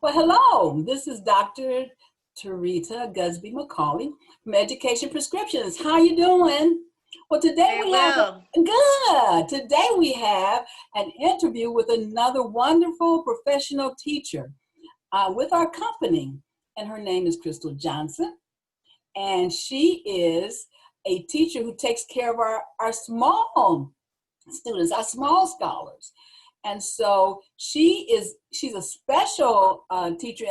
Well, hello. This is Dr. Terita Gusby-McCauley from Education Prescriptions. How you doing? Well, today Very we have well. good. Today we have an interview with another wonderful professional teacher with our company, and her name is Crystal Johnson, and she is a teacher who takes care of our small students, our small scholars. And so she's a special teacher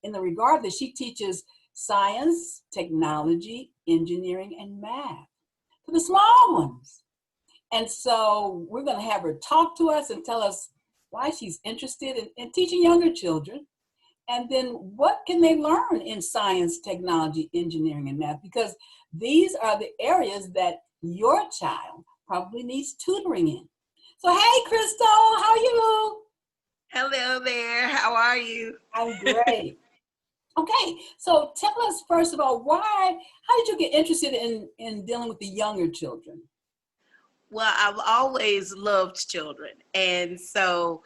in the regard that she teaches science, technology, engineering, and math for the small ones. And so we're going to have her talk to us and tell us why she's interested in teaching younger children. And then what can they learn in science, technology, engineering, and math? Because these are the areas that your child probably needs tutoring in. So, hey, Crystal, how are you? Hello there. How are you? I'm great. Okay, so tell us first of all, how did you get interested in dealing with the younger children? Well, I've always loved children. And so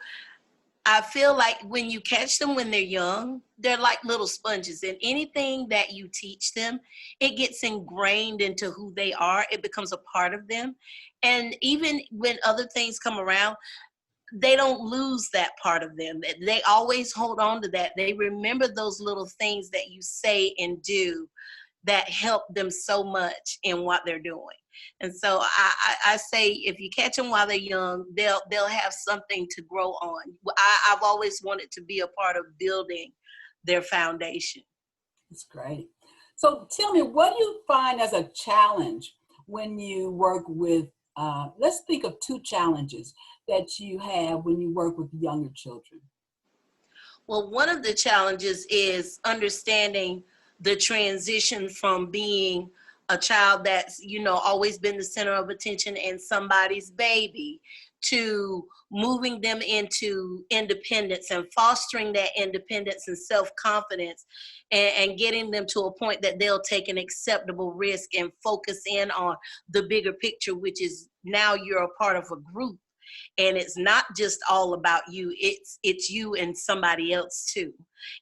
I feel like when you catch them when they're young, they're like little sponges. And anything that you teach them, it gets ingrained into who they are. It becomes a part of them. And even when other things come around, they don't lose that part of them. They always hold on to that. They remember those little things that you say and do that help them so much in what they're doing. And so I say if you catch them while they're young, they'll have something to grow on. I've always wanted to be a part of building their foundation. That's great. So tell me, what do you find as a challenge when you work with, let's think of two challenges that you have when you work with younger children. Well, one of the challenges is understanding the transition from being a child that's, always been the center of attention and somebody's baby to moving them into independence and fostering that independence and self-confidence and getting them to a point that they'll take an acceptable risk and focus in on the bigger picture, which is now you're a part of a group. And it's not just all about you, it's you and somebody else too.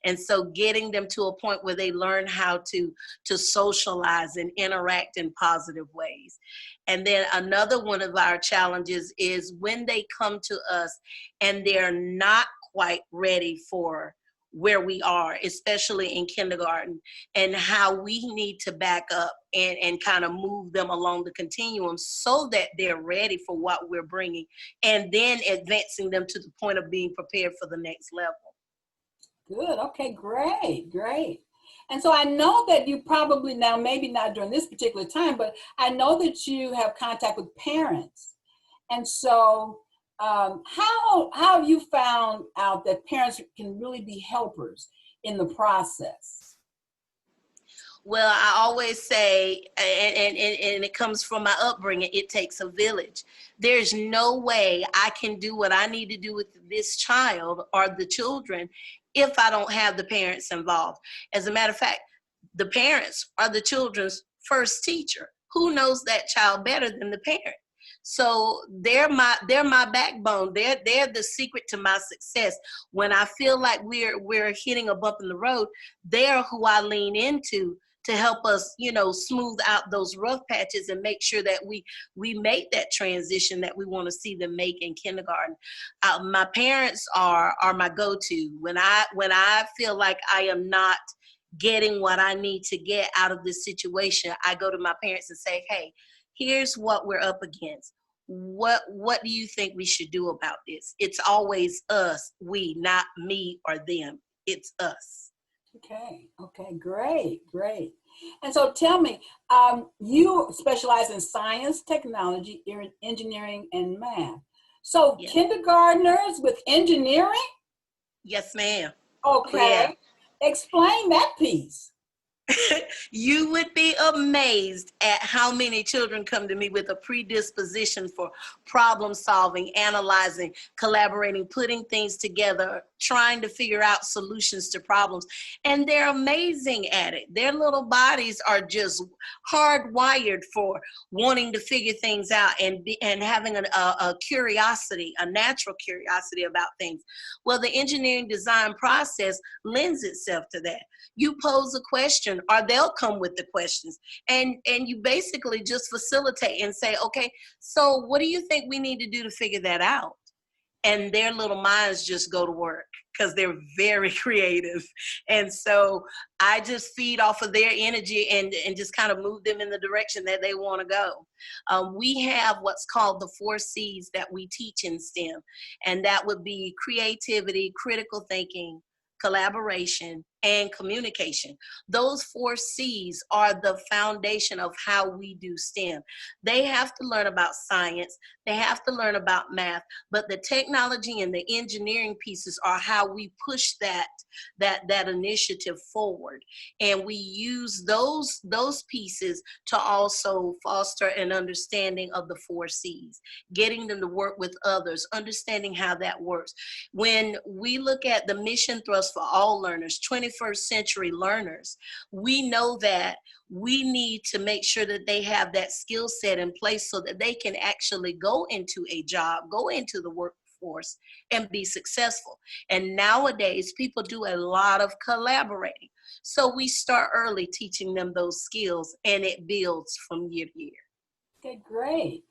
And so getting them to a point where they learn how to socialize and interact in positive ways. And then another one of our challenges is when they come to us and they're not quite ready for where we are, especially in kindergarten, and how we need to back up and kind of move them along the continuum so that they're ready for what we're bringing, and then advancing them to the point of being prepared for the next level. Good. Okay, great. And so I know that you probably now, maybe not during this particular time, but I know that you have contact with parents. And so how have you found out that parents can really be helpers in the process? Well, I always say, and it comes from my upbringing, it takes a village. There's no way I can do what I need to do with this child or the children if I don't have the parents involved. As a matter of fact, the parents are the children's first teacher. Who knows that child better than the parent? So they're my backbone. They're the secret to my success. When I feel like we're hitting a bump in the road, they're who I lean into to help us, smooth out those rough patches and make sure that we make that transition that we want to see them make in kindergarten. My parents are my go-to. When I feel like I am not getting what I need to get out of this situation, I go to my parents and say, hey, here's what we're up against. What do you think we should do about this? It's always us, we, not me or them. It's us. Okay, great. And so tell me, you specialize in science, technology, engineering, and math. So Yeah. Kindergartners with engineering? Yes, ma'am. Okay. Yeah. Explain that piece. You would be amazed at how many children come to me with a predisposition for problem solving, analyzing, collaborating, putting things together, trying to figure out solutions to problems. And they're amazing at it. Their little bodies are just hardwired for wanting to figure things out and having a curiosity, a natural curiosity about things. Well, the engineering design process lends itself to that. You pose a question or they'll come with the questions, and you basically just facilitate and say, okay, so what do you think we need to do to figure that out? And their little minds just go to work because they're very creative. And so I just feed off of their energy and just kind of move them in the direction that they want to go. We have what's called the 4 C's that we teach in STEM, and that would be creativity, critical thinking, collaboration, and communication. Those 4 C's are the foundation of how we do STEM. They have to learn about science, they have to learn about math, but the technology and the engineering pieces are how we push that initiative forward. And we use those pieces to also foster an understanding of the 4 C's, getting them to work with others, understanding how that works. When we look at the mission thrust for all learners, 21st century learners, we know that we need to make sure that they have that skill set in place so that they can actually go into a job, go into the workforce and be successful. And nowadays, people do a lot of collaborating. So we start early teaching them those skills, and it builds from year to year. Okay, great.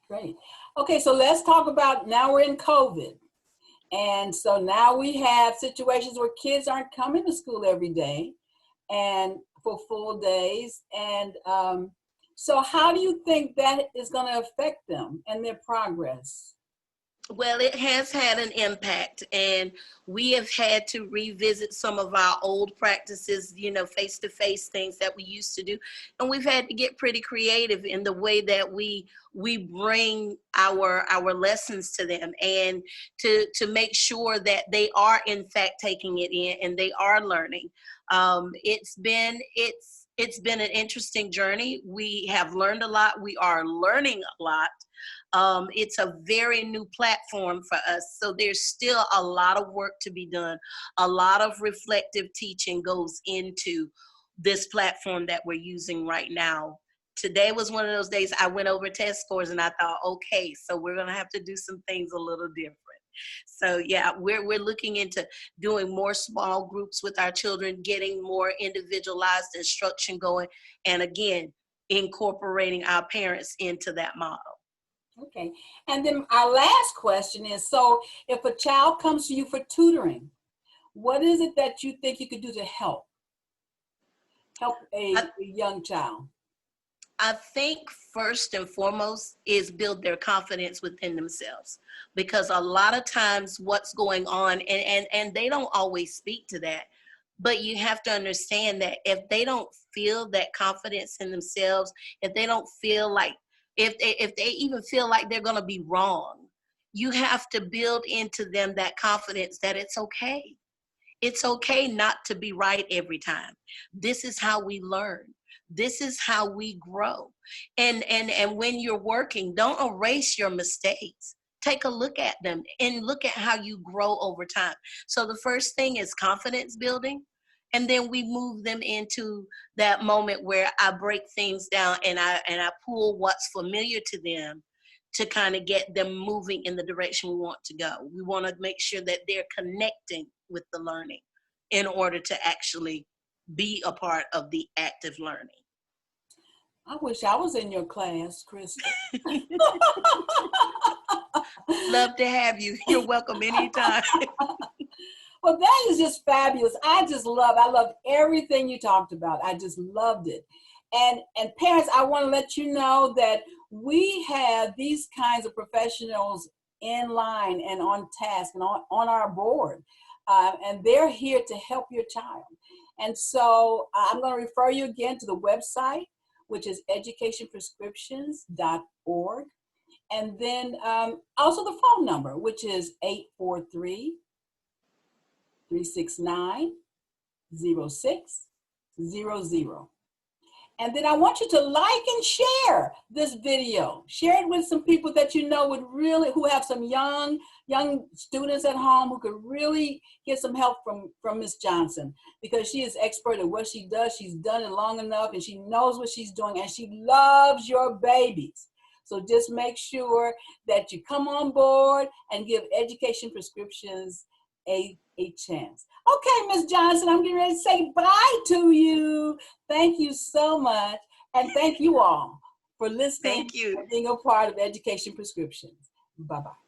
Okay, so let's talk about, now we're in COVID. And so now we have situations where kids aren't coming to school every day and for full days. And so how do you think that is going to affect them and their progress? Well, it has had an impact, and we have had to revisit some of our old practices, face-to-face things that we used to do. And we've had to get pretty creative in the way that we bring our lessons to them, and to make sure that they are in fact taking it in and they are learning. It's been an interesting journey. We have learned a lot. We are learning a lot. It's a very new platform for us. So there's still a lot of work to be done. A lot of reflective teaching goes into this platform that we're using right now. Today was one of those days I went over test scores and I thought, okay, so we're going to have to do some things a little different. So yeah, we're looking into doing more small groups with our children, getting more individualized instruction going, and again, incorporating our parents into that model. Okay, and then our last question is, so if a child comes to you for tutoring, what is it that you think you could do to help a young child? I think first and foremost is build their confidence within themselves, because a lot of times what's going on, and they don't always speak to that, but you have to understand that if they don't feel that confidence in themselves, if they don't feel like, if they even feel like they're going to be wrong, you have to build into them that confidence that it's okay. It's okay not to be right every time. This is how we learn. This is how we grow. And when you're working, don't erase your mistakes. Take a look at them and look at how you grow over time. So the first thing is confidence building. And then we move them into that moment where I break things down and I pull what's familiar to them to kind of get them moving in the direction we want to go. We want to make sure that they're connecting with the learning in order to actually be a part of the active learning. I wish I was in your class, Krista. Love to have you. You're welcome anytime. Well, that is just fabulous. I loved everything you talked about. I just loved it. And parents, I want to let you know that we have these kinds of professionals in line and on task and on our board. And they're here to help your child. And so I'm going to refer you again to the website, which is educationprescriptions.org. And then also the phone number, which is 843-369-0600. And then I want you to like and share this video. Share it with some people that you know would really, who have some young students at home who could really get some help from Miss Johnson, because she is expert at what she does. She's done it long enough and she knows what she's doing, and she loves your babies. So just make sure that you come on board and give Education Prescriptions a chance. Okay, Miss Johnson, I'm getting ready to say bye to you. Thank you so much. And thank you all for listening Thank you. and being a part of Education Prescriptions. Bye-bye.